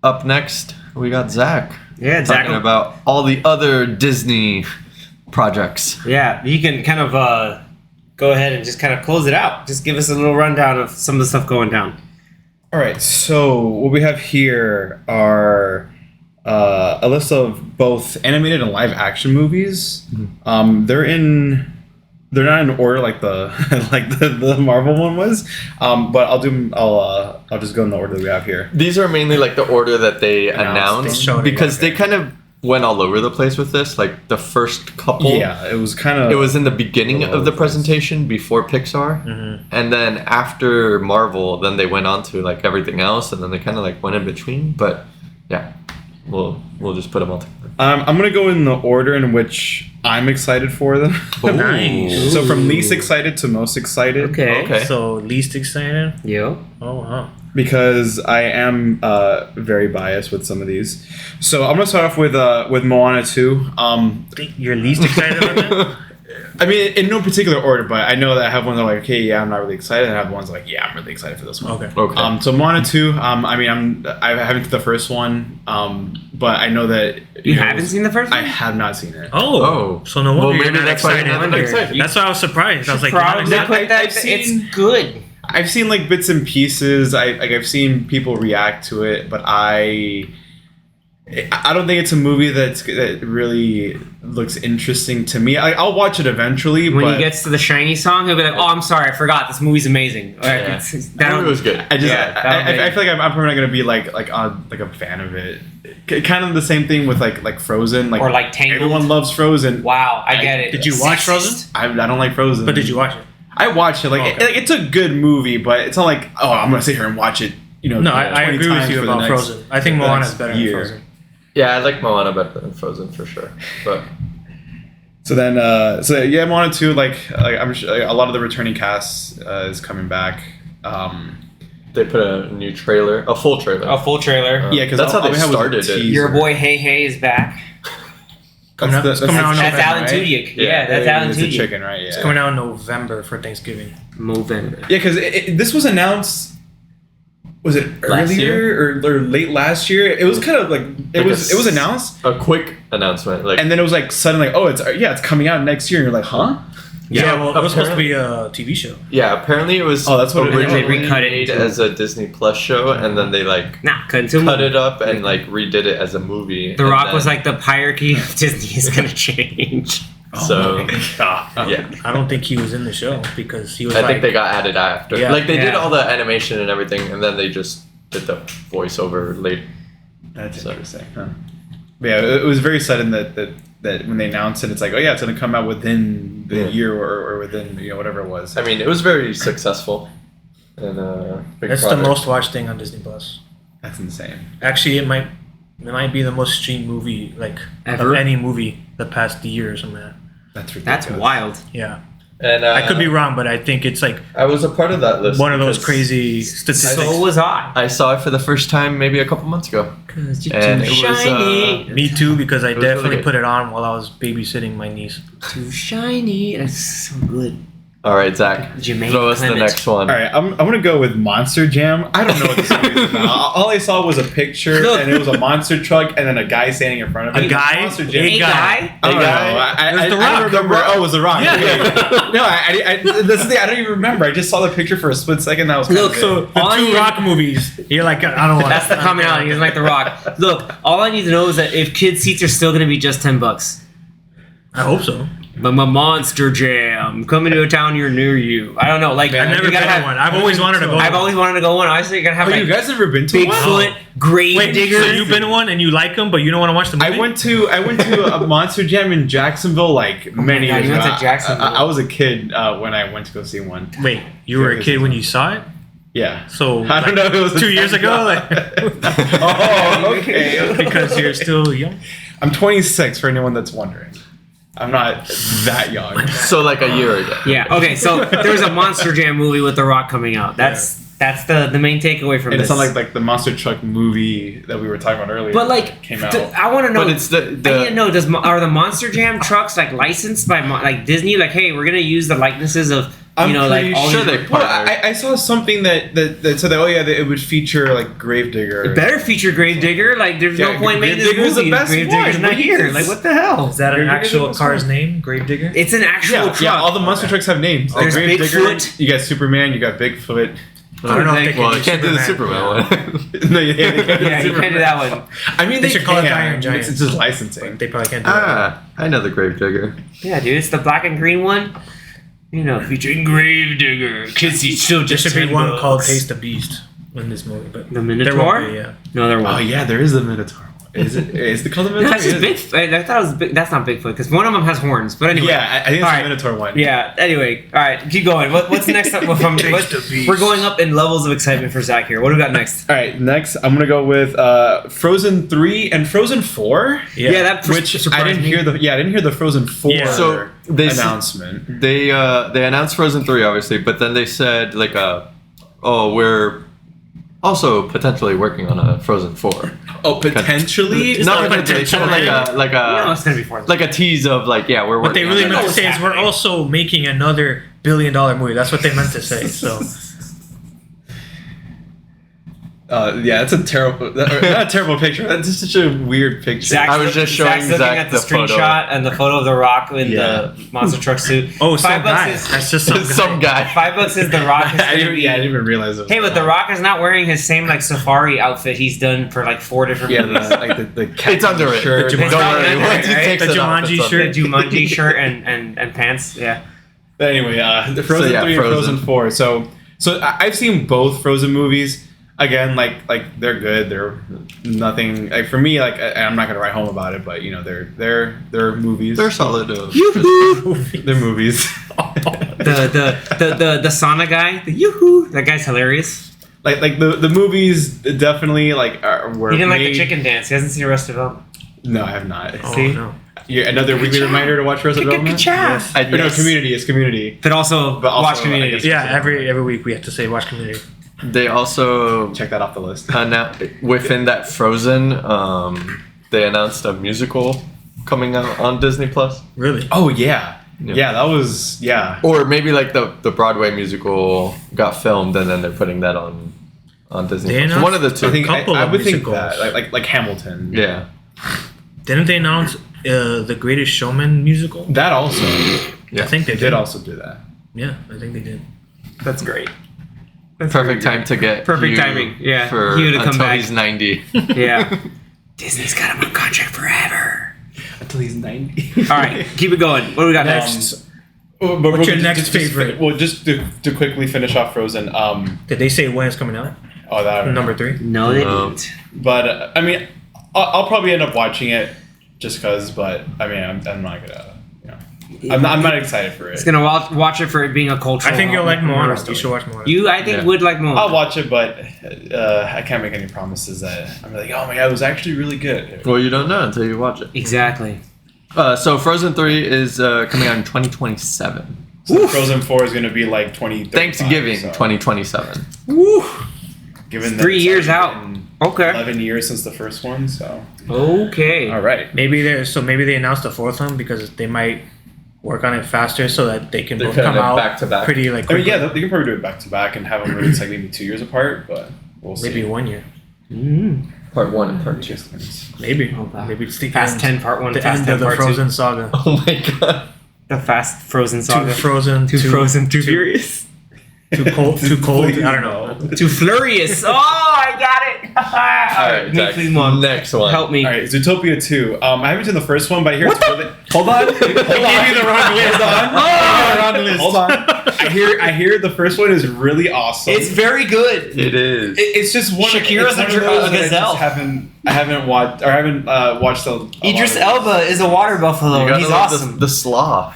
Up next, we got Zach. Yeah, Zach. Talking about all the other Disney projects. Yeah, you can kind of go ahead and just kind of close it out. Just give us a little rundown of some of the stuff going down. All right, so what we have here are a list of both animated and live action movies. Mm-hmm. They're not in order like the Marvel one was, but I'll just go in the order that we have here. These are mainly like the order that they announced because they kind of went all over the place with this. Like the first couple, it was in the beginning of the presentation before Pixar, and then after Marvel, then they went on to like everything else, and then they kind of like went in between. But yeah, we'll just put them all together. I'm gonna go in the order in which I'm excited for them. Nice. So from least excited to most excited. Okay. So least excited? Yep. Oh, wow. Because I am very biased with some of these. So I'm gonna start off with Moana 2. You're least excited about that? I mean, in no particular order, but I know that I have ones that are like, okay, yeah, I'm not really excited, and I have ones like, yeah, I'm really excited for this one. Okay. So Moana 2. I mean, I haven't seen the first one, but I know that you haven't seen the first one. I have not seen it. Oh. So no wonder you're not excited. excited. That's why I was surprised. I was like, it's good. I've seen like bits and pieces. I've seen people react to it, but I don't think it's a movie that really looks interesting to me. I'll watch it eventually. When he gets to the Shiny song, he'll be like, "Oh, I'm sorry, I forgot. This movie's amazing." That movie was good. I feel like I'm probably not gonna be like a fan of it. Kind of the same thing with like Frozen, or like Tangled. Everyone loves Frozen. Wow, I get it. Did you watch Frozen? I don't like Frozen. But did you watch it? I watched it. It's a good movie, but it's not like, oh, I'm gonna sit here and watch it. No, I agree with you about Frozen. I think Moana's better than Frozen. Yeah, I like Moana better than Frozen for sure. But so then, Moana 2. Like I'm sure a lot of the returning cast is coming back. They put a new trailer, a full trailer. Yeah, because that's how they started it. Your boy Hey Hey is back. That's Alan Tudyk. Yeah, that's Alan Tudyk. It's a chicken, right? Yeah. It's coming out in November for Thanksgiving. November. Yeah, because this was announced. Was it earlier or late last year? It was kind of like it was announced. A quick announcement, and then it was like suddenly, it's coming out next year, and you're like, huh? Yeah, well, it was supposed to be a TV show. Yeah, apparently it was. Oh, that's what originally they recut it made as a Disney Plus show, and then they cut it up and like redid it as a movie. The Rock was like, the hierarchy of Disney is gonna change. Yeah, I don't think he was in the show because he was. I think they got added after. Yeah. Like they did all the animation and everything, and then they just did the voiceover later. That's interesting. Huh? But yeah, it was very sudden that when they announced it, it's like, oh yeah, it's going to come out within the year or within whatever it was. I mean, it was very successful. And that's the most watched thing on Disney Plus. That's insane. Actually, it might be the most streamed movie ever, of any movie the past year or something like that. That's ridiculous. That's wild. Yeah. And I could be wrong, but I think it's like I was a part of that list. One of those crazy statistics. So was I. I saw it for the first time maybe a couple months ago. Cause you're too shiny. Me too, because I definitely put it on while I was babysitting my niece. Too shiny. That's so good. All right, Zach. Throw us the next one. All right, I'm gonna go with Monster Jam. I don't know what this movie is about. All I saw was a picture, and it was a monster truck, and then a guy standing in front of it. A guy? Monster Jam. A guy? I don't know. I don't remember. Oh, it was The Rock. Yeah. No, this is the. I don't even remember. I just saw the picture for a split second. That was look. So the two Rock movies. You're like, I don't want. That's the commonality. He doesn't like The Rock. Look, all I need to know is that if kids' seats are still gonna be just $10. I hope so. But my Monster Jam coming to a town near you. I don't know. Like I've never been to one. I've always wanted to go. I've always wanted to go one. Honestly, you gotta have. You guys never been to Bigfoot, Grave Digger. So you've been to one and you like them, but you don't want to watch the movie? I went to a Monster Jam in Jacksonville many years ago. You went to Jacksonville. I was a kid when I went to go see one. Wait, you were a kid when you saw it? Yeah. So I don't know if it was 2 years ago. Oh, okay. Because you're still young. I'm 26 for anyone that's wondering. I'm not that young. So like a year ago. Yeah. Okay. So there's a Monster Jam movie with The Rock coming out. That's the main takeaway from and this. It's not like the monster truck movie that we were talking about earlier. But like, came out. I want to know. But it's I need to know. Are the Monster Jam trucks like licensed by like Disney? Like, hey, we're gonna use the likenesses of I'm like all sure these- they Well, partnered. I saw something that said that it would feature like Gravedigger. It better feature Gravedigger. Like, there's no Yeah, point making this Gravedigger's the movie. best Gravedigger's one. not What do you here. think? Like, what the hell? Is that an Gravedigger's actual the best car's one. name? Gravedigger? It's an actual truck. Yeah, all the monster trucks have names. There's Gravedigger, Bigfoot. You got Superman. You got Bigfoot. I don't know if they can Well, do you can't do the Superman. Superman one. No, yeah, they can't do Yeah, you can't do that one. I mean, They they should call it can. Iron Giant. It's just licensing. They probably can't do that. I know the Gravedigger. Yeah, dude, it's the black and green one. Featuring Gravedigger. Kids, he's still There just should be $10. one called Taste the Beast in this movie, but The there Minotaur? won't be, yeah. No, there won't. Oh yeah, there is a Minotaur. Is it? Is it called the Minotaur? That's just Bigfoot. I thought it was big. That's not Bigfoot because one of them has horns. But anyway, Yeah, I think it's All the right. Minotaur one. Yeah. Anyway, all right, keep going. What's next up? We're going up in levels of excitement for Zach here. What do we got next? All right, next I'm gonna go with Frozen 3 and Frozen 4. Yeah, that Which I surprised didn't me. hear I didn't hear the Frozen 4 Yeah. So, they s- announcement. They announced Frozen 3 obviously, but then they said like we're also potentially working on a Frozen 4. Oh, potentially? It's Not not potentially, potentially. kind of No, it's gonna be for like a tease of like we're working. What they really on meant it. to say is we're also making another $1 billion movie. That's what they meant to say. So Yeah, that's a terrible, not a terrible picture. That's just such a weird picture. I was just showing Zach's looking Zach at the the photo. screenshot and the photo of the Rock in the monster truck suit. some $5 guy. is That's just some guy. Some guy. $5 is the Rock. Is I didn't even realize it was Hey, but the Rock is not wearing his same like safari outfit he's done for like 4 different Yeah, movies. the cat It's under it. shirt. The Don't It's not worry. under it, Once he right? takes The it off, Jumanji it's shirt. The Jumanji shirt and pants. Yeah. But anyway, the Frozen 3 and Frozen 4. So I've seen both Frozen movies. Again, like they're good. They're nothing like for me. Like I'm not gonna write home about it, but they're movies. They're solid. They're movies. The sauna guy. The yoo-hoo. That guy's hilarious. like the movies definitely were. He didn't like the made- chicken dance. He hasn't seen Arrested Development. No, I have not. Oh, See? no. Yeah, another weekly reminder to watch Arrested Development. Yes. Or no, Community. It's Community. But also, But also, watch I Community. guess- Yeah, every week we have to say watch Community. They also Check that off the list. within that Frozen, they announced a musical coming out on Disney Plus, Really? Oh yeah, Yeah. yeah. That was or maybe like the Broadway musical got filmed and then they're putting that on Disney. They Plus. announced- One of the two. I think couple I of would think musicals. that like Hamilton. yeah. Didn't they announce the Greatest Showman musical? That also. Yeah. I think they They did. did also do that. Yeah, I think they did. That's great. Perfect time to get Perfect Hugh timing, yeah. For Hugh to come until back. he's 90. Yeah. Disney's got him on contract forever. Until he's 90. All right, keep it going. What do we got next? What's your next favorite? Well, just to quickly finish off Frozen. Did they say when it's coming out? Oh, that I don't know. Number 3? No, they No. didn't. But I mean, I'll probably end up watching it just because. But I mean, I'm not gonna. I'm not excited for It's it. gonna watch it for it being a cultural. I think you'll like Moana. story. You should watch Moana. I think Yeah. would like Moana. I'll watch it, but I can't make any promises that I'm like, oh my god, it was actually really good. Well, you don't know until you watch it. Exactly. So Frozen 3 is coming out in 2027. So Frozen 4 is gonna be like 2035. Thanksgiving so, 2027. Woo. Given that 3 it's years already out. been Okay. 11 years since the first one, so Okay. all right. Maybe they announced the 4th one because they might work on it faster so that they can They're both kind come of out back-to-back. pretty like I mean, quickly. yeah, they can probably do it back to back and have them released like maybe 2 years apart, but we'll see. maybe 1 year. Part 1 and Part 2. Maybe. Oh, wow. Maybe it's the Fast end, 10 Part 1, the Fast end 10 of the Part 2. Frozen saga. Oh my god. The Fast Frozen saga. Too Frozen. Too Frozen. Too Furious. Too cold. Too cold. I don't know. Too Furious. Oh, I got it. All right, Zach, please, Mom. next one. Help me. All right, Zootopia 2. I haven't seen the first one, but I hear it's really. Hold on. Hold on. gave you the wrong list. Hold on. I hear the first one is really awesome. It's very good. It is. It's just one. Shakira's it's one a of those that gazelle. I haven't watched the. Idris Elba is a water buffalo. You gotta He's love awesome. the sloth.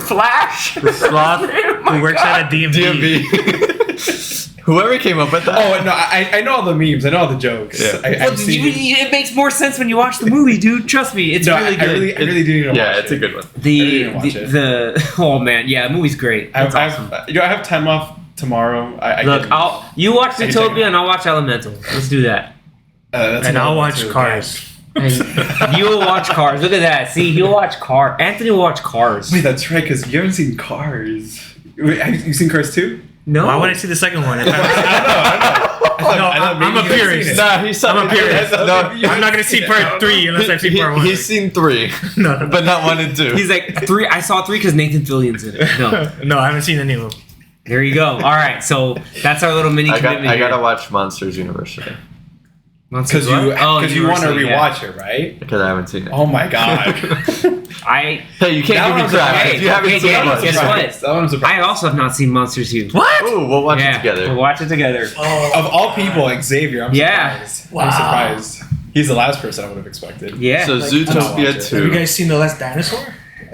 Flash. The sloth who works at a DMV. DMV. Whoever came up with that. Oh no, I know all the memes. I know all the jokes. Yeah. I've seen it. It makes more sense when you watch the movie, dude. Trust me, it's No, really good. I really do need to watch Yeah, it. it's a good one. the I didn't watch it. the oh man, yeah, the movie's great. I It's awesome. have time off tomorrow. I Look, can, you watch I can check it Zootopia and I'll watch Elemental. Let's do that. that's And another I'll one, watch too. Cars. And you will watch Cars. Look at that. See, he'll watch Cars. Anthony will watch Cars. Wait, that's right, because you haven't seen Cars. Wait, have you seen Cars 2? No. Why would I see the second one? If I thought I'm a maybe you hadn't purist. seen it. Nah, he's I'm a purist. No, I'm not gonna see part 3 unless I've seen part 1. He's seen 3, No. but not 1 and 2. He's like 3. I saw 3 because Nathan Fillion's in it. No. No, I haven't seen any of them. There you go. All right. So that's our little mini commitment. I gotta here. watch Monsters University Because you want to University, rewatch it, right? because I haven't seen it. Oh my god. I Hey, you can't give me crap if you haven't hey, seen Danny, it. guess what? That one's a I also have not seen Monsters 2. What? Ooh, we'll watch Yeah, it together. We'll watch it together. Of all people, like Xavier, I'm Yeah. surprised. Wow. I'm surprised. He's the last person I would have expected. Yeah. So like- Zootopia Have 2. Have you guys seen The Last Dinosaur?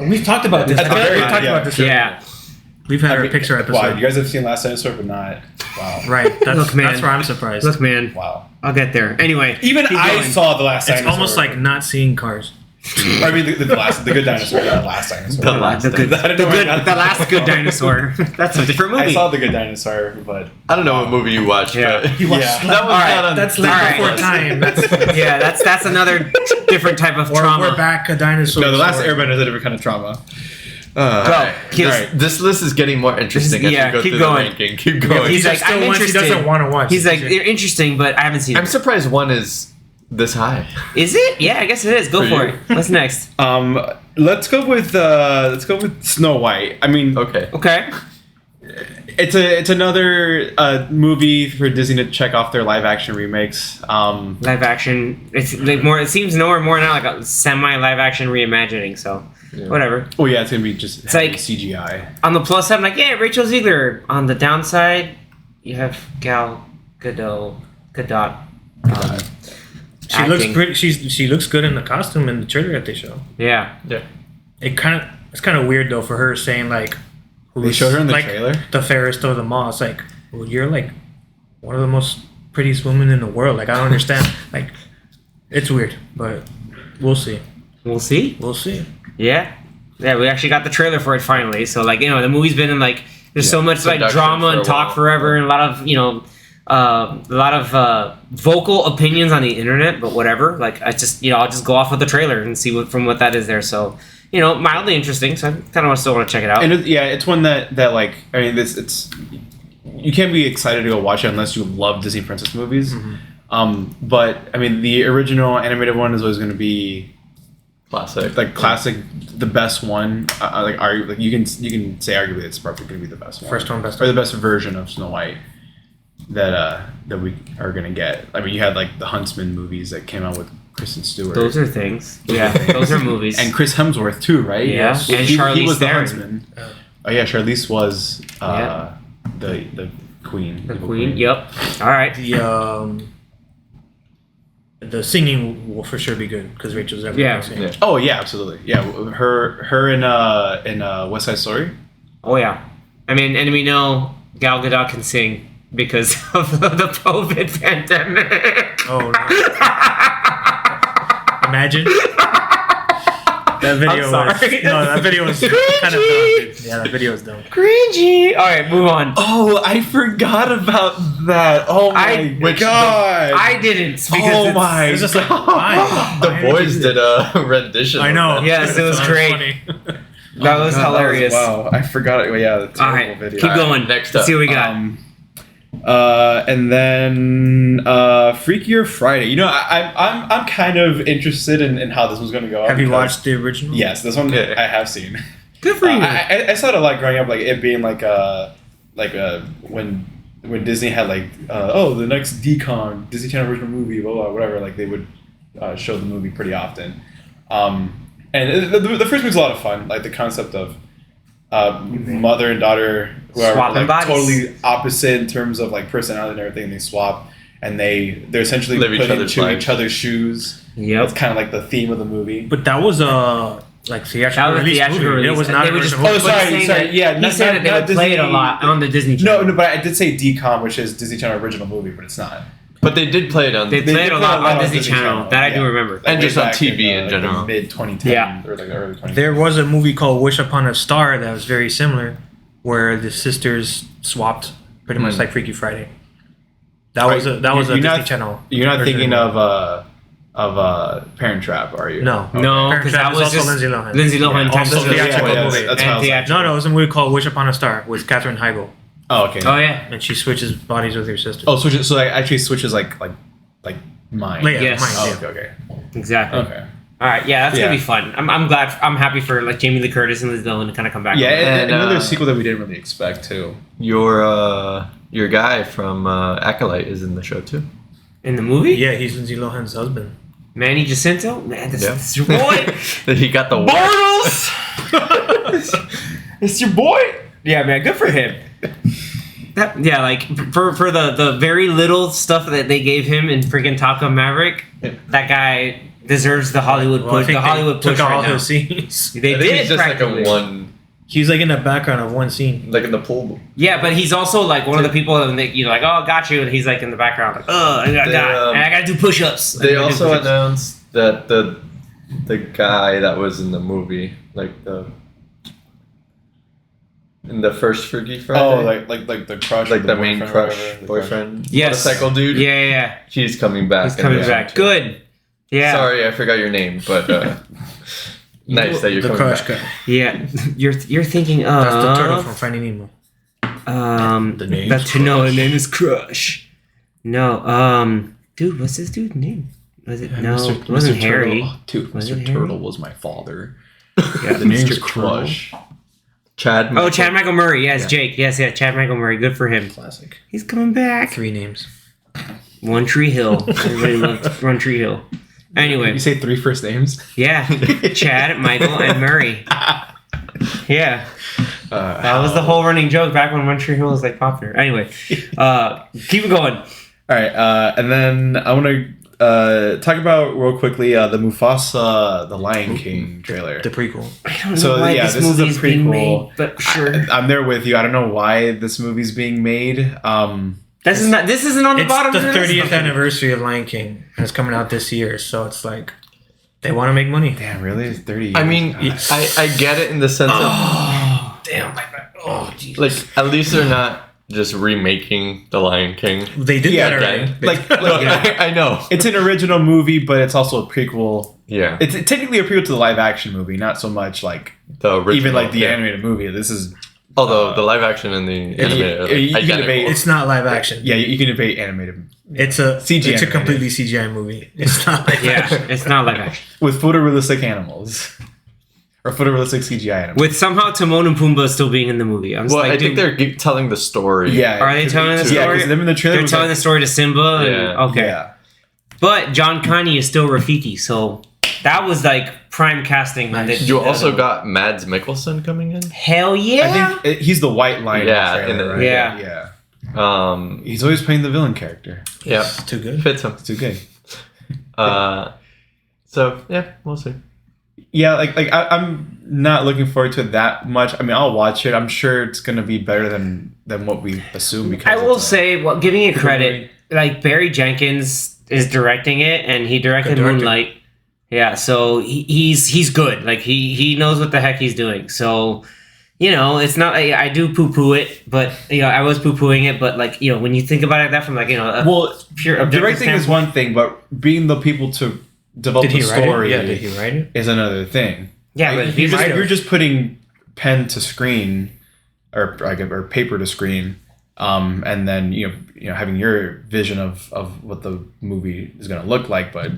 We've talked about this. That's I feel like very we've talked good, about this. yeah. We've had our Pixar episode. Wow, you guys have seen Last Dinosaur, but not. Wow. Right. That's, Look, man. that's where I'm surprised. Look, man. Wow. I'll get there. Anyway. Even keep I going. saw the Last It's Dinosaur. almost like not seeing Cars. I mean, the Good Dinosaur, not the Last Dinosaur. The Last the good, I don't the, know good, why not- the last good dinosaur. That's a different movie. I saw the Good Dinosaur, but I don't know what movie you watched, Yeah. but Yeah. that was All right, not on. That's All late right. before time. That's, Yeah, that's another different type of or trauma. we're back a dinosaur. no, the Last story. Airbender is a different kind of trauma. Go. This, this list is getting more interesting as Yeah, you go keep through going. the ranking. Keep going. He's He's like, like, still I'm ones he interested. doesn't want to watch. He's like, they're interesting, but I haven't seen I'm it. surprised 1 is this high. Is it? Yeah, I guess it is. Go For for you. it. What's next? Let's go with Snow White. I mean, Okay. Okay. it's another movie for Disney to check off their live action remakes. Live action. It's like more. It seems more and more now like a semi live action reimagining. So Yeah. whatever. Oh yeah, it's gonna be just It's like- CGI. On the plus side, I'm like, yeah, Rachel Ziegler. On the downside, you have Gal Gadot. she looks acting. pretty. She looks good in the costume in the trailer that they show. Yeah. Yeah. It's kind of weird though for her saying like, They showed her in the like, trailer? the fairest of them all. It's like, well, you're like one of the most prettiest women in the world. Like I don't understand. Like, it's weird, but we'll see. We'll see. We'll see. Yeah. Yeah, we actually got the trailer for it finally. So like, the movie's been in like there's so much like production drama for and a talk while. forever and a lot of vocal opinions on the internet, but whatever. Like I just I'll just go off with the trailer and see what that is there. So, mildly interesting. So I kind of still want to check it out. And it's one that like I mean it's you can't be excited to go watch it unless you love Disney princess movies. But I mean the original animated one is always going to be Classic. like classic, the best one. You can say arguably it's probably going to be the best one, First one, best or the best version of Snow White that we are going to get. I mean, you had like the Huntsman movies that came out with Kristen Stewart. Those are things. Yeah, those are movies. And Chris Hemsworth too, right? Yeah, He- and he Charlize was the Theron. Huntsman. Oh yeah, Charlize was Yeah. the queen. The evil Queen. Yep. All right. The singing will for sure be good because Rachel's definitely Yeah. singing. Yeah. Oh yeah, absolutely. Yeah, her in West Side Story. Oh yeah. I mean, and we know Gal Gadot can sing because of the COVID pandemic. Oh, no. Imagine. That video sorry. that video was kind of dumb. Dude. Yeah, that video was dumb. Cringy. All right, move on. Oh, I forgot about that. Oh I- my god. I didn't. Because Oh it's- my! It's just like, why? The Why did boys you do did a rendition. I of know. that. Yes, it was Sounds great. funny. That was hilarious. Wow, I forgot it. Well, yeah, the terrible All right, video. keep going. next Let's up. see what we got. And then Freakier Friday. I'm kind of interested in how this was going to go. Have you because- watched the original? Yes, this one Yeah. I have seen. Good for you. I saw it a lot growing up, like it being like when Disney had like the next Decon Disney Channel original movie, blah blah whatever. Like they would show the movie pretty often. And the first movie's a lot of fun. Like the concept of mother and daughter who are Swapping like bodies. totally opposite in terms of like personality and everything. They swap and they're essentially Live each put other's into lives. each other's shoes. Yep. That's kind of like the theme of the movie. But that was like theatrical That was release theatrical movie. release. It was not They an would just- original Oh, movie. sorry, He's saying sorry, that- yeah, He not- said not- that they not would play it a Disney- lot on the Disney Channel. No, but I did say DCOM, which is Disney Channel original movie, but it's not. But they did play it on. They They played did a play lot on Disney Channel. That I do yeah. remember. And Way just on back TV in general. mid 2010 Yeah. or like the early 2010s. There was a movie called Wish Upon a Star that was very similar, where the sisters swapped, pretty much like Freaky Friday. That was a You're Disney not- Channel. You're not version thinking of of Parent Trap, are you? No. No, Parent because Trap that is was also just Lindsay Lohan. Lindsay Lohan Yeah, times also two. theatrical yeah, movie. that's how I was like- theatrical. No, it was a movie called Wish Upon a Star with Katherine Heigl, Oh, okay. Oh yeah. and she switches bodies with her sister. Oh, switches. So it actually switches like mine. Yeah, Yes. mine, Oh, yeah. okay. Exactly. Okay. All right. Yeah, that's Yeah. gonna be fun. I'm glad. I'm happy for like Jamie Lee Curtis and Liz Dillon to kind of come back. Yeah, And, another sequel that we didn't really expect too. Your guy from Acolyte is in the show too. In the movie. Yeah, he's Lindsay Lohan's husband. Manny Jacinto. Man, this Yeah. is your boy. He got the Bortles. It's your boy. Yeah, man. Good for him. Yeah, like for the very little stuff that they gave him in freaking Top Gun Maverick, that guy deserves the Hollywood Well, I push. think The they Hollywood push took all right now. his scenes. They I think did he's just like practically. a one, He's like in the background of one scene. like in the pool. Yeah, but he's also like one of the people that like, oh, got you, and he's like in the background, like, oh, I gotta do push-ups. They I gotta do also push-ups. announced that the guy that was in the movie, like in the first Freaky Friday. Oh, like the crush, like or the main boyfriend or crush whatever, the boyfriend, Yes. motorcycle dude. Yeah. He's coming back. He's in coming this back. one, too. Good. Yeah. Sorry, I forgot your name, but nice that you're The coming crush back. guy. Yeah. You're thinking of That's the turtle from Finding Nemo. The name's That's no, his name is Crush. No. Dude, what's this dude's name? Was it no? It wasn't Harry. Turtle. Dude, Was it Mr. Harry? Turtle was my father. Yeah. The name's Mr. Crush. Chad. Oh, Chad Michael Murray. Yes, Yeah. Jake. Yes, Chad Michael Murray. Good for him. Classic. He's coming back. 3 names. One Tree Hill. Everybody loved One Tree Hill. Anyway, You say 3 first names? yeah, Chad, Michael, and Murray. Yeah, that was the whole running joke back when One Tree Hill was like popular. Anyway, keep it going. All right, and then I want to talk about real quickly the Mufasa, the Lion King trailer. The prequel. I don't know So, why yeah, this this is movie a is being prequel. made, but sure. I'm there with you. I don't know why this movie's being made. This isn't on the It's bottom. the of this? 30th Okay. anniversary of Lion King, and it's coming out this year, so it's like they want to make money. Damn, really? It's 30 years. I mean, I get it in the sense Oh, damn. Oh, Jesus. of like at least they're not just remaking the Lion King. They did Yeah, that already. Again. Like I know. it's an original movie, but it's also a prequel. Yeah. It's technically a prequel to the live action movie, not so much like The original, even like the yeah. animated movie. This is Although the live action and the animated are you can identical. debate- It's not live action. yeah, you can debate animated It's a CGI It's a animated. completely CGI movie. It's not like Yeah, it's not live action. with photorealistic animals or photorealistic CGI animals. With somehow Timon and Pumbaa still being in the movie. I'm just Well, like, I think dude, they're telling the story. Yeah, Are they telling the Yeah, story? because them in the trailer. they're was telling the like, story to Simba. Yeah. And, okay. Yeah. But John Kanye is still Rafiki, so that was like prime casting. when Nice. they- You also got Mads Mikkelsen coming in. Hell yeah. I think he's the white lion. Yeah, in the in trailer, the- right? yeah. yeah. He's always playing the villain character. Yeah, it's too good. fits him. It's too good. So yeah, we'll see. Yeah, I'm not looking forward to it that much. I mean, I'll watch it. I'm sure it's gonna be better than what we assume. Because I will it's a- say, well, giving it credit, like Barry Jenkins is directing it, and he directed Good director. Moonlight. Yeah, so he's good. Like he knows what the heck he's doing. So it's not. I do poo poo it, but I was poo pooing it. But like when you think about it, that from like a well, pure objective directing is standpoint- one thing, but being the people to develop Did he the write story it? Yeah, did he write it? is another thing. Yeah, Like, but he might have. you're just putting pen to screen or paper to screen, and then having your vision of what the movie is going to look like, but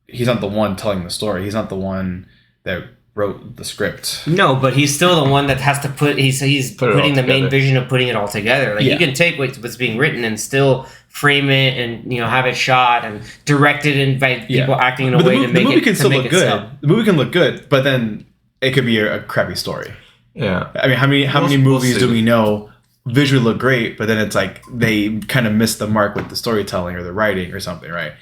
he's not the one telling the story. He's not the one that wrote the script. No, but he's still the one that has to put. He's Put it all putting the main together. vision of putting it all together. Like Yeah. you can take what's being written and still frame it and have it shot and directed and by people acting in a But way the to make movie it can to still make look it good. sell. The movie can look good, but then it could be a crappy story. Yeah. I mean, how many We'll movies see. do we know visually look great, but then it's like they kind of miss the mark with the storytelling or the writing or something, right?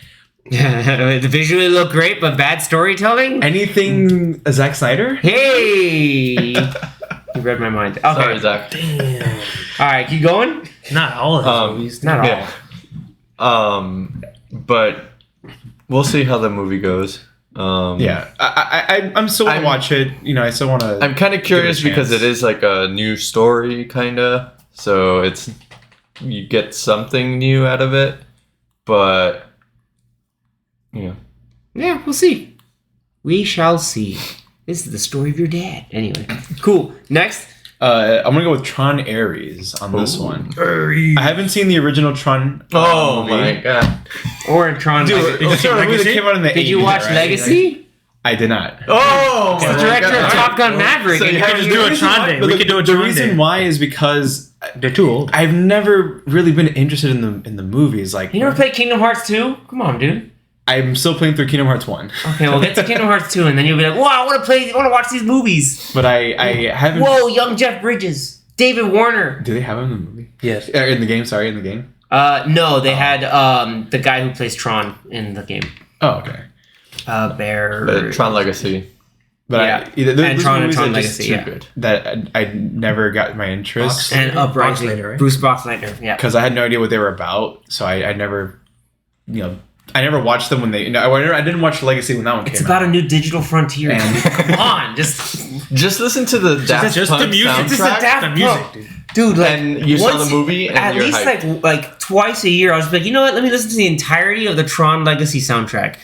The visually look great, but bad storytelling. Anything Zack Snyder? Hey, you read my mind. Okay, Sorry, Zach. Damn. all right, keep going. Not all of his Um, movies. Not all. Yeah. But we'll see how the movie goes. Yeah, I'm still want I'm- to watch it. I still want to. I'm kind of curious Give it a because chance. it is like a new story, kind of. So you get something new out of it, but Yeah, we'll see. We shall see. This is the story of your dad. Anyway, cool. Next. I'm gonna go with Tron Ares on this one. I haven't seen the original Tron. Oh movie. my god. Or in Tron. Dude, it's a movie that came out in the 80s. Did you watch right? Legacy? I did not. Oh, It's the director of Top Gun Maverick. So and you you're have to just do doing a Tron Day. But We could do a the Tron reason Day. why is because They're too old. I've never really been interested in the movies. Like, You never played Kingdom Hearts 2? Come on, dude. I'm still playing through Kingdom Hearts 1. Okay, we'll get to Kingdom Hearts 2, and then you'll be like, "Wow, I want to watch these movies." But I haven't. Whoa, young Jeff Bridges, David Warner. Do they have him in the movie? Yes. In the game, sorry, in the game. No, they had the guy who plays Tron in the game. Oh, okay. Bear. Tron Legacy. But Yeah. those And Tron movies and are just Legacy, too yeah. good. That I never got my interest And Uprising. Boxleitner, right? Bruce Boxleitner. Yeah. because I had no idea what they were about. So I never, I never watched them when they. No, I didn't watch Legacy when that one It's came about out. a new digital frontier. And- Come on, just Just listen to the Daft just the Punk music. soundtrack. Just the Daft The Punk. music, dude. dude. Like, And you saw once- the movie and at you're least hyped. like twice a year. I was like, you know what? Let me listen to the entirety of the Tron Legacy soundtrack.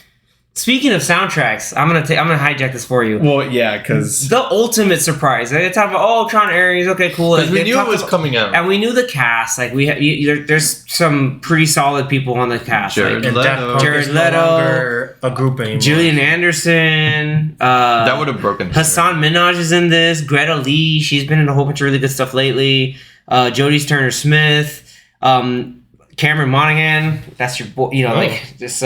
Speaking of soundtracks, I'm gonna hijack this for you. Well, yeah, because The ultimate surprise. They talk about Tron Ares. Okay, cool. Because we They knew it talked was about- coming out. and we knew the cast. Like there's some pretty solid people on the cast. Jared Like And Daft Leto. Punk Jared is no Leto, longer a group anymore. Gillian Anderson. That would have broken. Hassan Minaj is in this. Greta Lee. She's been in a whole bunch of really good stuff lately. Jodie Turner Smith. Cameron Monaghan. That's your boy. You know, like this.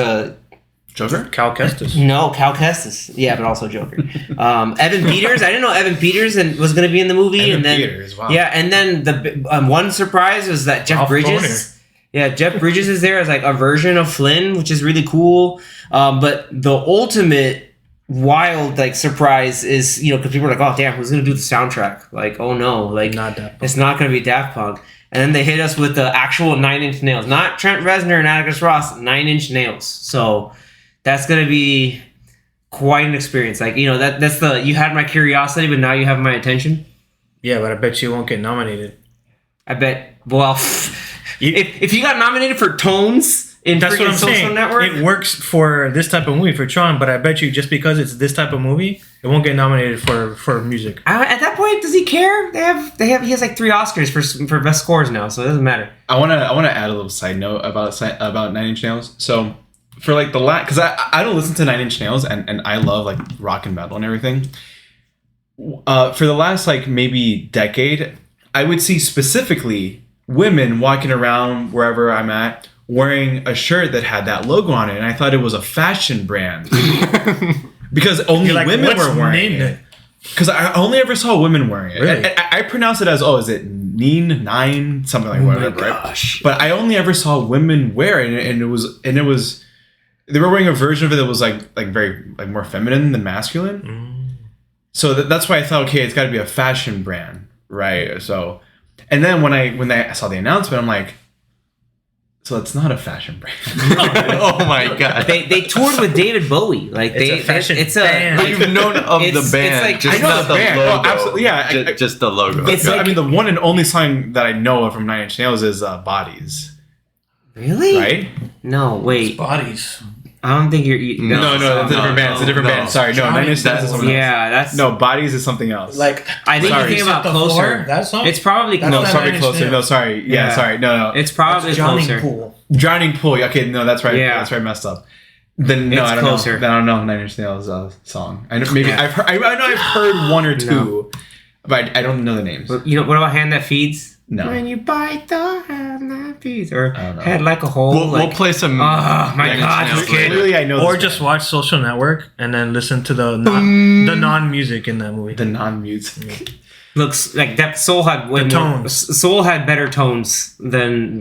Joker. Cal Kestis. No, Cal Kestis. Yeah, but also Joker. Evan Peters. I didn't know Evan Peters was going to be in the movie. Evan and then Peters, wow. yeah, and then the one surprise was that Jeff Ralph Bridges. Boner. Yeah, Jeff Bridges is there as like a version of Flynn, which is really cool. But the ultimate wild like surprise is because people are like, oh damn, who's going to do the soundtrack? Like, oh no, like Not Daft Punk. it's not going to be Daft Punk. And then they hit us with the actual 9 Inch Nails, not Trent Reznor and Atticus Ross, 9 Inch Nails. So that's going to be quite an experience. Like, that's you had my curiosity, but now you have my attention. Yeah, but I bet you won't get nominated. I bet, well, if you got nominated for Tones in That's what freaking I'm Social saying. Network, It works for this type of movie for Tron, but I bet you just because it's this type of movie, it won't get nominated for music. at that point, does he care? He has like 3 Oscars for best scores now, so it doesn't matter. I wanna add a little side note about 9 Inch Nails. So for like the because I don't listen to 9 Inch Nails and I love like rock and metal and everything. For the last like maybe decade, I would see specifically women walking around wherever I'm at wearing a shirt that had that logo on it, and I thought it was a fashion brand because only You're like, women what's were wearing named it. Because I only ever saw women wearing it. Really? I pronounce it as is it Nine something like whatever, right? gosh. But I only ever saw women wear it, and it was they were wearing a version of it that was like very like more feminine than masculine. So that's why I thought, okay, it's got to be a fashion brand, right? So, and then when I saw the announcement, I'm like, so it's not a fashion brand. Oh my god. They toured with David Bowie. Like It's a fashion band. But you've known of the It's band, like- just I know not the the band. logo. Oh, absolutely, yeah. Just the logo. It's I like- mean, the one and only song that I know of from 9 Inch Nails is "Bodies," Really? right? No, wait. Bodies. I don't think you're. No, it's a different band. It's a different band. Sorry, no, 9 Inch Nails is something else. Yeah, that's No, "Bodies" is something else. Like, I think Sorry. you think about the Closer. floor, that song? It's probably That's no, not closer. sorry, 9 Inch closer. Nails. No, sorry. Yeah, Yeah. sorry. No. It's probably Drowning closer. Pool. Drowning Pool. Okay, no, that's right. Yeah. That's right. I messed up. Then no, It's I don't closer. know. Then I don't know 9 Inch Nails song. I know, maybe Yeah. I've heard. I know I've heard one or two, but I don't know the names. What about Hand That Feeds? No. When you bite the hand that feeds, or I don't know. Head Like a Hole. We'll like, play some. Oh my 9 Inch God, Nails this kid. later. Clearly, I know. Or this just band. watch Social Network and then listen to the non-music in that movie. the non-music. looks like that. Soul had way The more. tones. Soul had better tones than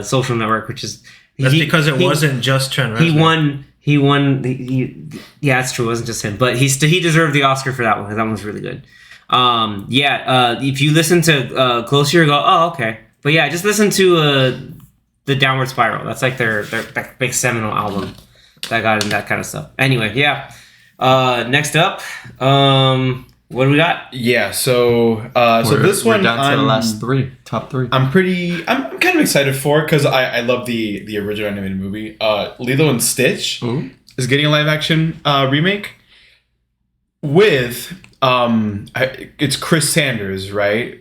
Social Network, which is That's because it wasn't just Trent Reznor. He won. Yeah, that's true. It wasn't just him, but he deserved the Oscar for that one because that one was really good. If you listen to Closer, you go, oh, okay. But yeah, just listen to the Downward Spiral. That's like their big seminal album that got in that kind of stuff. Anyway, yeah. Next up, what do we got? Yeah. So this we're one down to the last top three. I'm kind of excited for because I love the original animated movie. Lilo and Stitch. Ooh. is getting a live action remake with it's Chris Sanders, right?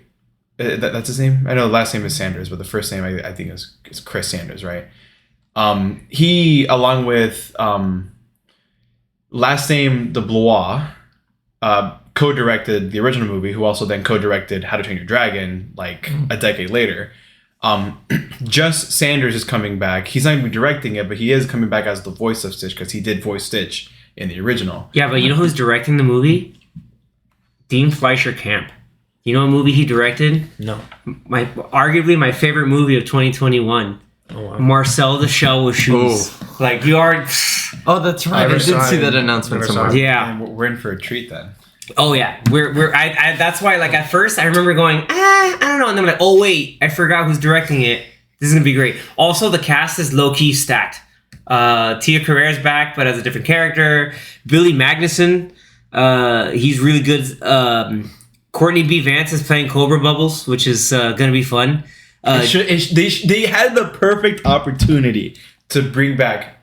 That's his name. I know the last name is Sanders, but the first name I think is Chris Sanders, right? He, along with last name DeBlois, co-directed the original movie, who also then co-directed How to Train Your Dragon like a decade later. Just Sanders is coming back. He's not going to be directing it, but he is coming back as the voice of Stitch because he did voice Stitch in the original. Yeah, but you know who's directing the movie? Dean Fleischer Camp. You know what movie he directed? No. Arguably my favorite movie of 2021. Oh, wow. Marcel the Shell with Shoes. Like, you are... Oh, that's right. I Never did saw see it. that announcement Never saw somewhere. it. Yeah. And we're in for a treat then. Oh, yeah. I that's why, like, at first, I remember going, I don't know. And then I'm like, oh, wait. I forgot who's directing it. This is going to be great. Also, the cast is low-key stacked. Tia Carrere's back, but as a different character. Billy Magnuson, he's really good. Courtney B. Vance is playing Cobra Bubbles, which is going to be fun. They had the perfect opportunity to bring back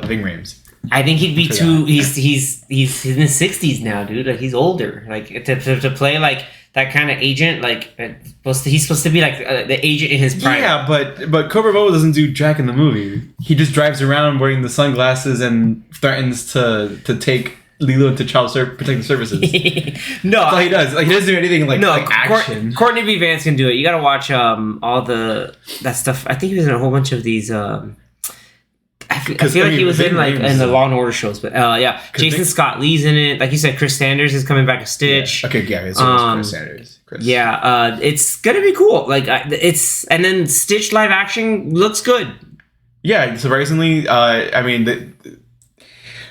Ving Rhames. I think he'd be For too. that. He's in his 60s now, dude. Like, he's older. Like, to play like that kind of agent, like he's supposed to be like the agent in his prime. Yeah, but Cobra Bubble doesn't do jack in the movie. He just drives around wearing the sunglasses and threatens to take Lilo into child protective services. No, That's all he does. Like, he doesn't do anything like action. Courtney B. Vance can do it. You got to watch all that stuff. I think he was in a whole bunch of these. I feel like he was in like in the Law and Order shows, but yeah, Jason Scott Lee's in it. Like you said, Chris Sanders is coming back as Stitch. Yeah. Okay, yeah, it's Chris Sanders. Chris. Yeah, it's gonna be cool. Like and then Stitch live action looks good. Yeah, surprisingly, I mean,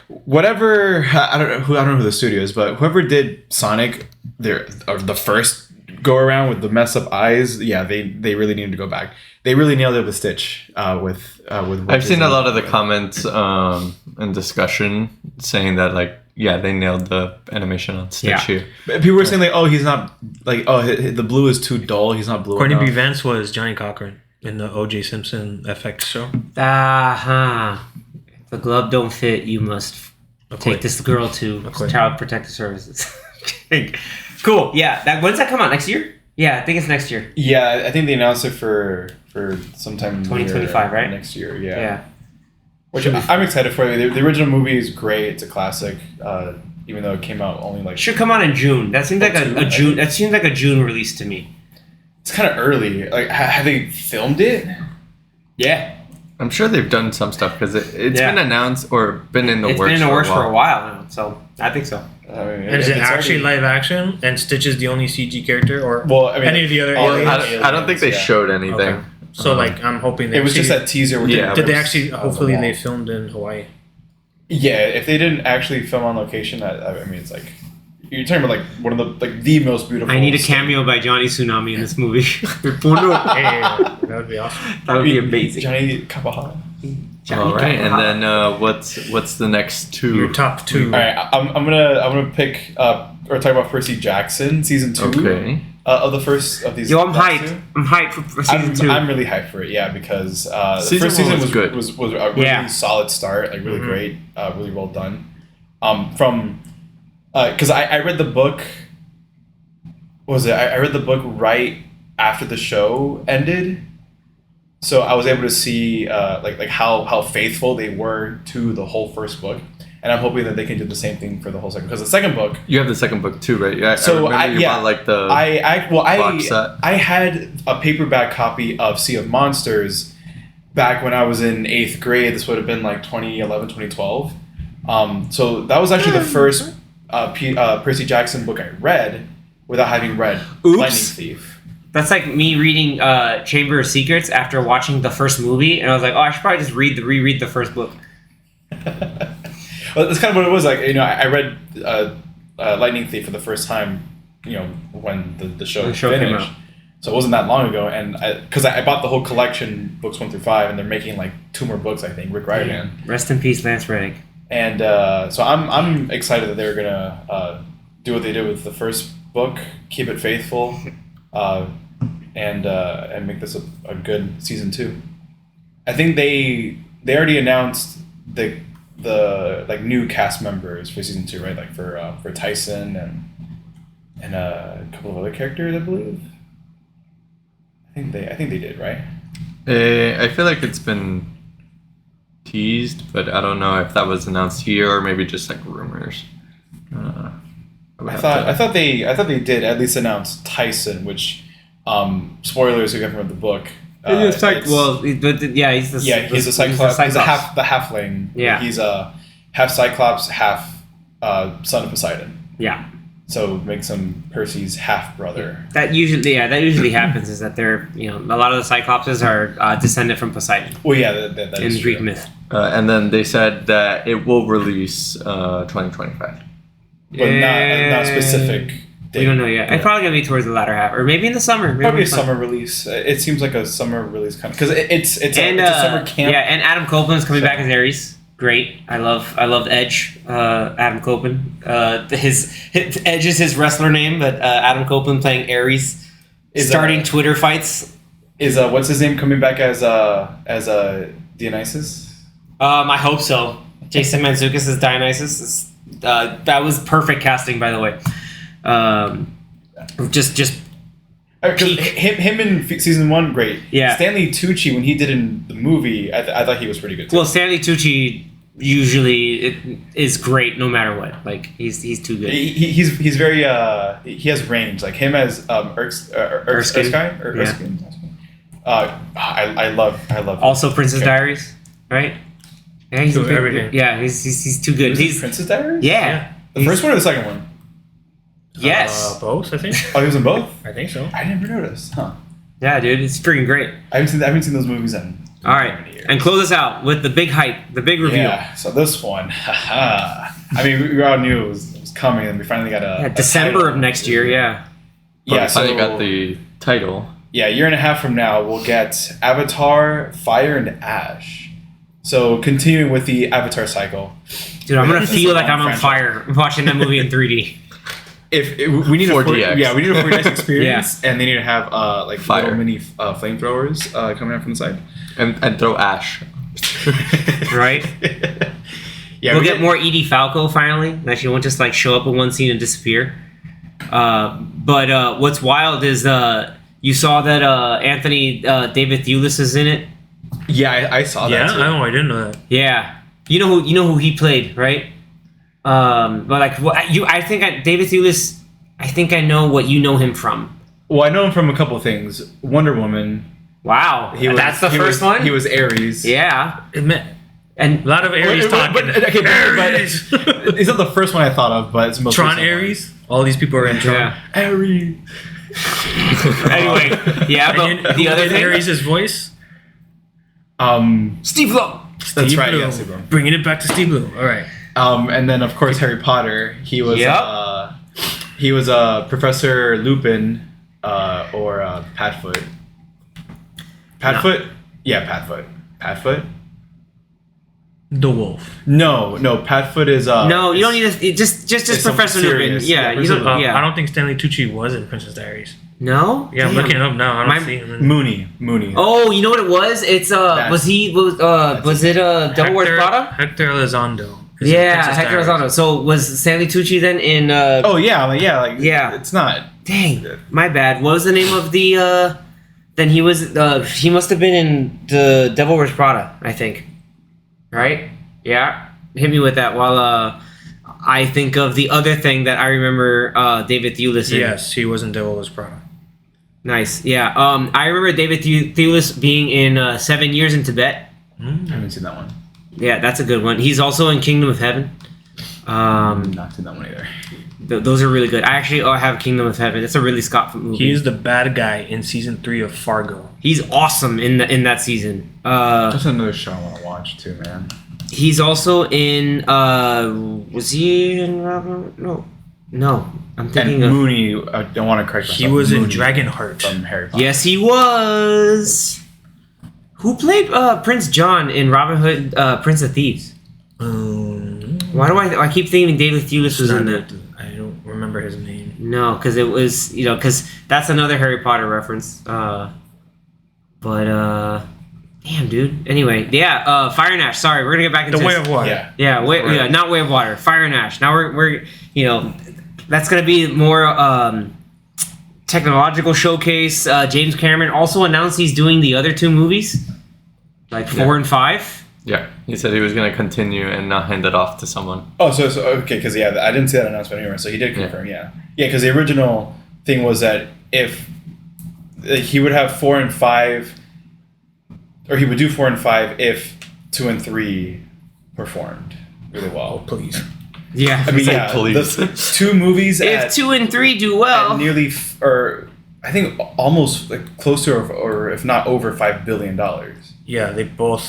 whatever. I don't know who the studio is, but whoever did Sonic, the first go around with the mess up eyes. Yeah, they really needed to go back. They really nailed it with Stitch. With I've seen a lot of the comments and discussion saying that, like, yeah, they nailed the animation on Stitch here. People were saying like, oh, he's not like, oh, the blue is too dull. He's not blue Courtney enough. B. Vance was Johnny Cochran in the O.J. Simpson FX show. If the glove don't fit, you must take this girl to Child Protective Services. Cool. Yeah. When's that come out? Next year? Yeah, I think it's next year. Yeah, I think they announced it for sometime 2025, right? Next year, yeah. Yeah. Which I'm excited for. The original movie is great. It's a classic, even though it came out only like. Should come out in June. That seems like a June. That seems like a June release to me. It's kind of early. Like, have they filmed it? Yeah. I'm sure they've done some stuff because it's been announced or been in the works. It's been in the works for a while now, so I think so. I mean, And is it actually live action? And Stitch is the only CG character, or any of the other aliens? I don't think they showed anything. Okay. So like, I'm hoping they. It was just that teaser. Where Did they actually? Hopefully, they filmed in Hawaii. Yeah, if they didn't actually film on location, I mean, it's like you're talking about like one of the most beautiful. I need a cameo by Johnny Tsunami in this movie. That would be awesome. That would be amazing. Johnny Kapaha. All right, and then what's the next two? Your top two. All right, I'm gonna pick or talk about Percy Jackson season 2. Okay. Of the first of these. Yo, I'm hyped. I'm hyped for season 2. I'm really hyped for it. Yeah, because the Season first season was good. Was a really solid start. Like really great. Really well done. Because I read the book. What was it? I read the book right after the show ended. So I was able to see like how faithful they were to the whole first book, and I'm hoping that they can do the same thing for the whole second. Because the second book, You have the second book too, right? Yeah. So I remember you bought like the box set. I had a paperback copy of Sea of Monsters back when I was in 8th grade. This would have been like 2011, 2012. So that was actually the first Percy Jackson book I read without having read Lightning Thief. That's like me reading Chamber of Secrets after watching the first movie, and I was like, oh, I should probably just reread the first book. Well, that's kind of what it was like. You know, I read Lightning Thief for the first time. You know, when the show came finished. out. So it wasn't that long ago, and because I bought the whole collection, books 1 through 5, and they're making like 2 more books. I think Rick Riordan. Rest in peace, Lance Reddick. And so I'm excited that they're gonna do what they did with the first book, keep it faithful, and make this a good season 2. I think they already announced the the like new cast members for season 2, right? Like for Tyson and a couple of other characters, I believe. I think they did, right? I feel like it's been teased, but I don't know if that was announced here or maybe just like rumors. I thought they did at least announce Tyson, which spoilers we got from the book. He's a Cyclops. He's a Cyclops. He's a halfling. Yeah. He's a half Cyclops, half son of Poseidon. Yeah. So makes him Percy's half brother. That usually happens. Is that they're a lot of the Cyclopses are descended from Poseidon. Well, yeah, that in is Greek true. myth. And then they said that it will release 2025. But not specific. Date. We don't know yet. It's probably gonna be towards the latter half, or maybe in the summer. Maybe Probably a in the summer release. It seems like a summer release kind of because it's a summer camp. Yeah, and Adam Copeland's coming back as Ares. Great. I loved Edge. Adam Copeland. His Edge is his wrestler name, but Adam Copeland playing Ares, starting Twitter fights. Is what's his name coming back as Dionysus? I hope so. Jason Mantzoukas is Dionysus. That was perfect casting, by the way. Just him in season 1, great. Yeah. Stanley Tucci, when he did in the movie, I thought he was pretty good too. well, Stanley Tucci usually is great no matter what. Like he's too good. He's very he has range. Like him as Erskine. I love. Also, Princess Diaries, right? Yeah, he's everything. Yeah, he's too good. He's Princess Diaries. yeah. The first one or the second one? Yes. Both, I think. Oh, he was in both. I think so. I never noticed. Huh. Yeah, dude, it's freaking great. I haven't seen those movies in. All right, and close us out with the big hype, the big reveal. Yeah. So this one, I mean, we all knew it was coming, and we finally got a December title. of next year. Yeah. Yeah. So So got the title. yeah, a year and a half from now, we'll get Avatar: Fire and Ash. So continuing with the Avatar cycle. Dude, I'm gonna This is feel a like I'm long on fire watching that movie in 3D. If we need a 4DX. we need a 4DX experience, and they need to have like Fire. little mini flamethrowers coming out from the side. And throw ash. Right? Yeah, We'll get more Edie Falco finally. That she won't just like show up in one scene and disappear. But what's wild is you saw that Anthony David Thewlis is in it. Yeah, I saw that. Yeah, Too. I didn't know that. Yeah, you know who he played, right? But like David Thewlis. I think I know what you know him from. Well, I know him from a couple of things. Wonder Woman. Wow, that's the first one. He was Ares. Yeah, It meant and a lot of Aries talking. Aries. But he's not the first one I thought of, but it's the most Tron recent one. Aries. All these people are in Tron. yeah. Ares. Anyway, yeah, And but the who other did thing, Aries' voice. Steve Lowe. That's Steve right. Blue. Yeah, Steve Blue. Bringing it back to Steve Blue. All right. And then of course Harry Potter. He was Yep. he was Professor Lupin or Padfoot. Padfoot? Yeah, Padfoot. Padfoot? The Wolf. No, Padfoot is No, you don't need to. Just it's Professor something Lupin. serious. Yeah, Yeah, you don't. Yeah. I don't think Stanley Tucci was in Princess Diaries. No. Yeah, I'm Damn. looking it up now. I don't My- see him. In Mooney. Oh, you know what it was? It's was it Devil Wears Prada? Hector Elizondo. is in Yeah, Princess Hector Diaries. Elizondo. So was Stanley Tucci then in? Oh yeah, like Yeah. It's not. Dang, my bad. What was the name of the? Then he was. He must have been in the Devil Wears Prada, I think. Right? Yeah. Hit me with that while I think of the other thing that I remember David Thewlis in. Yes, he was in Devil Wears Prada. Nice. Yeah. I remember David Thewlis being in 7 Years in Tibet. I haven't seen that one. Yeah, that's a good one. He's also in Kingdom of Heaven. Not seen that one either. Those are really good. I actually have Kingdom of Heaven. It's a Ridley Scott movie. He's the bad guy in season 3 of Fargo. He's awesome in that season. That's another show I want to watch too, man. He's also in. Was he in Robert? No. I'm thinking And of. Mooney, I don't want to correct myself. He was in Mooney Dragonheart. from Harry Potter. Yes, he was. Who played Prince John in Robin Hood, Prince of Thieves? Why do I keep thinking David Thewlis was in that? I don't remember his name. No, because it was because that's another Harry Potter reference. But damn, Damn, dude. Anyway, yeah. Fire and Ash. Sorry, we're gonna get back into The Way this. of Water. Yeah. Yeah, not Way of Water. Fire and Ash. Now we're that's gonna be more technological showcase. James Cameron also announced he's doing the other two movies, like 4 and 5. Yeah, he said he was going to continue and not hand it off to someone. Oh, so okay, because I didn't see that announcement anywhere. So he did confirm, yeah, because the original thing was that if he would have 4 and 5, or he would do 4 and 5 if 2 and 3 performed really well. Oh, please. Yeah, I mean, Say yeah, please. the 2 movies if 2 and 3 do well, at nearly, or I think almost like close to, or if not over $5 billion. Yeah, they both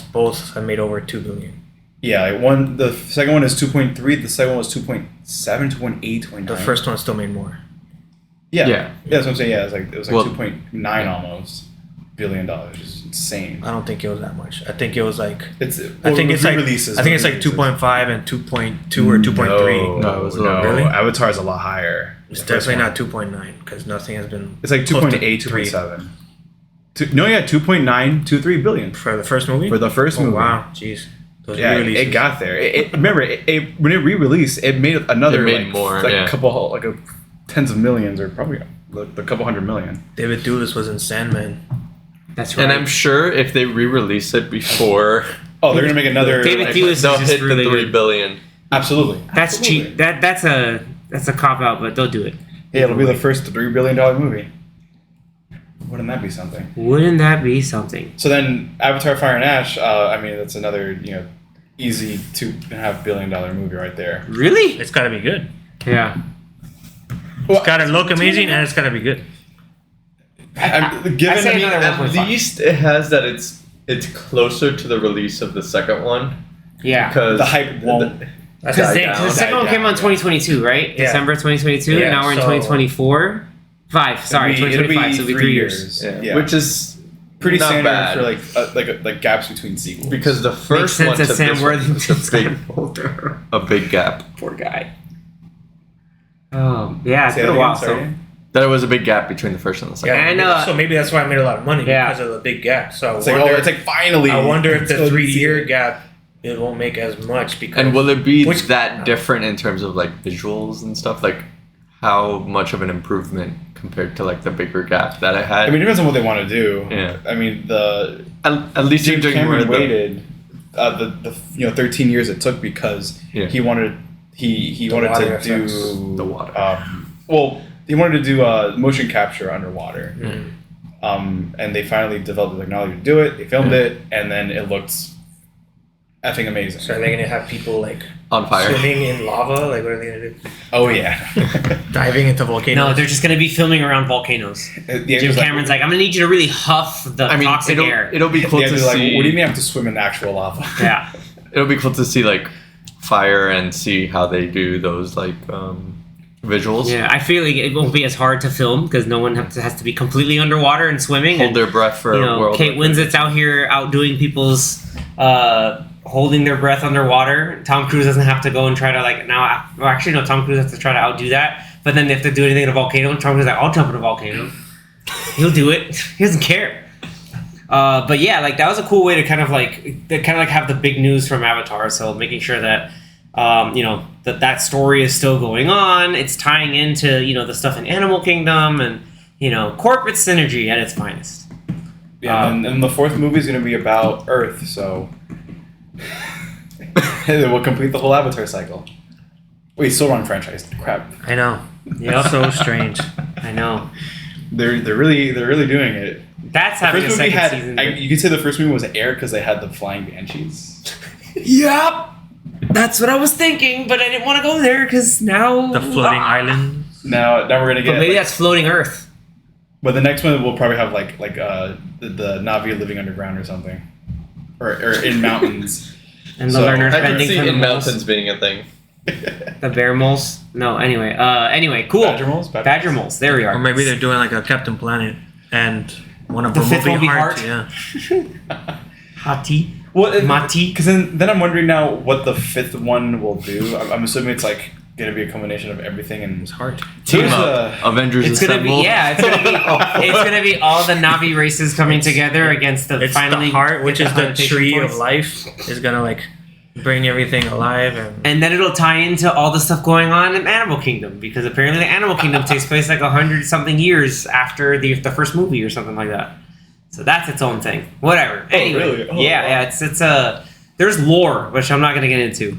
have made over $2 billion. Yeah, like the second one is 2.3, the second one was 2.7, 2.8, 2.9. The first one still made more. Yeah, that's what I'm saying. Yeah, it was like Well, 2.9 almost billion dollars. It's insane. I don't think it was that much. I think it was like I think it's like releases. I think it's like 2.5 and 2.2 or 2.3. No, it was lower. Really? Avatar's a lot higher. It's definitely not 2.9 because nothing has been. It's like close to 2.8, 3 2.7. 2.923 billion for the first movie. for the first Oh movie. wow, jeez. Those Yeah, re-releases. it got there. Remember, when it re-released, it made another It made like, more, like yeah. a couple, like tens of millions, or probably a couple hundred million. David Thewlis was in Sandman. that's right. And I'm sure if they re-release it before, Oh, they're gonna make another. David like, Thewlis is they'll just hit really the 3 good. billion. Absolutely. That's Absolutely. cheap. That's a cop out, but they'll do it. Yeah, it'll be the first $3 billion movie. Wouldn't that be something? Wouldn't that be something? So then, Avatar: Fire and Ash. I mean, that's another easy $2.5 billion movie right there. Really? It's got to be good. Yeah. It's got to look amazing and it's got to be good. Given, say another At 1.5. least it has that it's closer to the release of the second one. Yeah. Because the hype won't. Because died the second down, one came out in yeah. 2022, right? Yeah. December 2022. Yeah, Now we're in so- 2024. 5. Sorry, It'll be 2025. So it'll be 3 years. yeah. Which is pretty not standard bad. for like gaps between sequels. because the Makes first one sense to that Sam this one Worthington's is a kind big, of older. a big gap. Poor guy. Yeah, it's Say been that a while. again, sorry? So That was a big gap between the first and the second. Yeah. And, so maybe that's why I made a lot of money Yeah. because of the big gap. So It's like finally. I wonder if Let's the go 3-year see it. gap it won't make as much because And will it be Which- that different in terms of like visuals and stuff? Like how much of an improvement compared to like the bigger gap that I had? I mean, it depends on what they want to do. Yeah. I mean, at least you're James doing more Cameron of the, waited the 13 years it took because Yeah. he wanted he wanted water to do effects. The water. Well, he wanted to do motion capture underwater. Mhm. And they finally developed the technology to do it. They filmed it, and then it looked effing amazing. So are they gonna have people like on fire. swimming in lava? Like what are they gonna do? Oh yeah. Diving into volcanoes? no, they're just gonna be filming around volcanoes. James Cameron's like, I'm gonna need you to really huff the I mean, toxic air. it'll be cool Yeah, to they're like, see. what do you mean I have to swim in actual lava? Yeah. It'll be cool to see like fire and see how they do those like visuals. Yeah, I feel like it won't be as hard to film because no one has to be completely underwater and swimming. Hold and, their breath for you a know, world. Kate record. Winslet's out here outdoing people's holding their breath underwater. Tom Cruise doesn't have to go and try to actually no, Tom Cruise has to try to outdo that. But then if they do anything in a volcano, Tom Cruise is like, I'll jump in a volcano. He'll do it. He doesn't care. But yeah, like that was a cool way to kind of like have the big news from Avatar. So making sure that that story is still going on. It's tying into the stuff in Animal Kingdom and corporate synergy at its finest. Yeah, and the fourth movie is going to be about Earth, so we'll complete the whole Avatar cycle. Wait, still wrong franchise. Crap. I know. Yep. So strange. I know. They're really doing it. That's The having a first movie second had season. you could say the first movie was air because they had the flying banshees. Yep. That's what I was thinking, but I didn't want to go there because now The floating island. Now we're gonna get. But maybe that's floating Earth. But the next one will probably have the Navi living underground or something, or in mountains. And the So, learner I can bending see from the in moles. mountains being a thing. The bear moles. No, anyway, cool. Badger moles? Badger moles. There we are. Or maybe they're doing like a Captain Planet and one of The them fifth will will be be Heart. Heart. Yeah. Hati. Well, Mati. because then I'm wondering now what the fifth one will do. I'm assuming it's like gonna be a combination of everything, and It's hard. Team There's up. Avengers It's gonna be Assemble. it's gonna be all the Navi races coming together against the It's finally the heart, which get is the connotation tree points. of life, is gonna like bring everything alive, And then it'll tie into all the stuff going on in Animal Kingdom, because apparently the Animal Kingdom takes place like 100-something years after the first movie or something like that. So that's its own thing. Whatever. Anyway, really? Oh, yeah, wow. yeah. It's there's lore, which I'm not gonna get into.